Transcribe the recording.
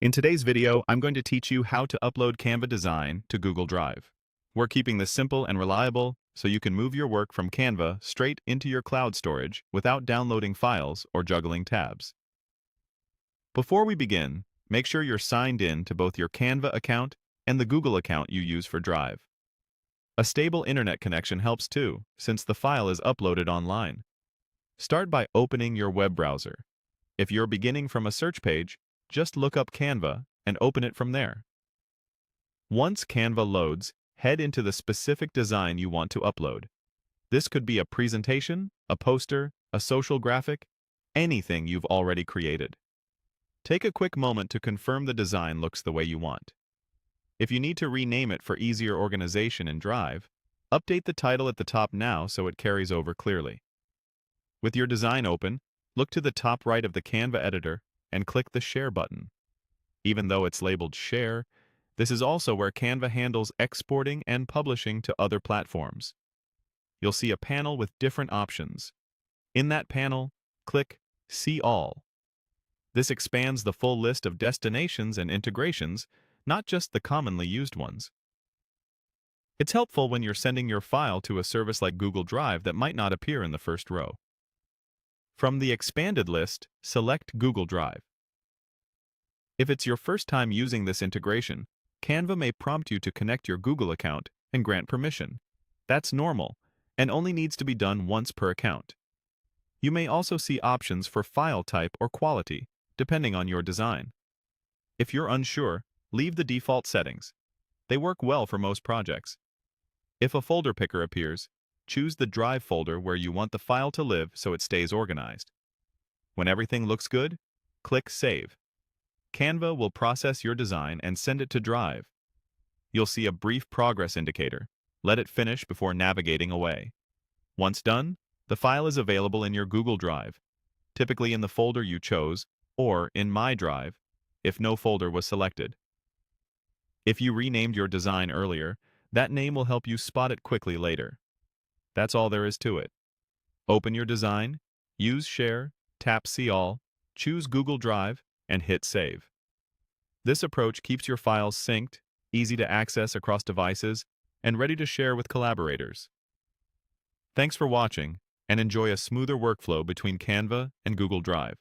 In today's video, I'm going to teach you how to upload Canva design to Google Drive. We're keeping this simple and reliable so you can move your work from Canva straight into your cloud storage without downloading files or juggling tabs. Before we begin, make sure you're signed in to both your Canva account and the Google account you use for Drive. A stable internet connection helps too, since the file is uploaded online. Start by opening your web browser. If you're beginning from a search page, just look up Canva and open it from there. Once Canva loads, head into the specific design you want to upload. This could be a presentation, a poster, a social graphic, anything you've already created. Take a quick moment to confirm the design looks the way you want. If you need to rename it for easier organization in Drive, update the title at the top now so it carries over clearly. With your design open, look to the top right of the Canva editor and click the Share button. Even though it's labeled Share, this is also where Canva handles exporting and publishing to other platforms. You'll see a panel with different options. In that panel, click See All. This expands the full list of destinations and integrations, not just the commonly used ones. It's helpful when you're sending your file to a service like Google Drive that might not appear in the first row. From the expanded list, select Google Drive. If it's your first time using this integration, Canva may prompt you to connect your Google account and grant permission. That's normal, and only needs to be done once per account. You may also see options for file type or quality, depending on your design. If you're unsure, leave the default settings. They work well for most projects. If a folder picker appears, choose the Drive folder where you want the file to live so it stays organized. When everything looks good, click Save. Canva will process your design and send it to Drive. You'll see a brief progress indicator. Let it finish before navigating away. Once done, the file is available in your Google Drive, typically in the folder you chose, or in My Drive, if no folder was selected. If you renamed your design earlier, that name will help you spot it quickly later. That's all there is to it. Open your design, use Share, tap See All, choose Google Drive, and hit Save. This approach keeps your files synced, easy to access across devices, and ready to share with collaborators. Thanks for watching, and enjoy a smoother workflow between Canva and Google Drive.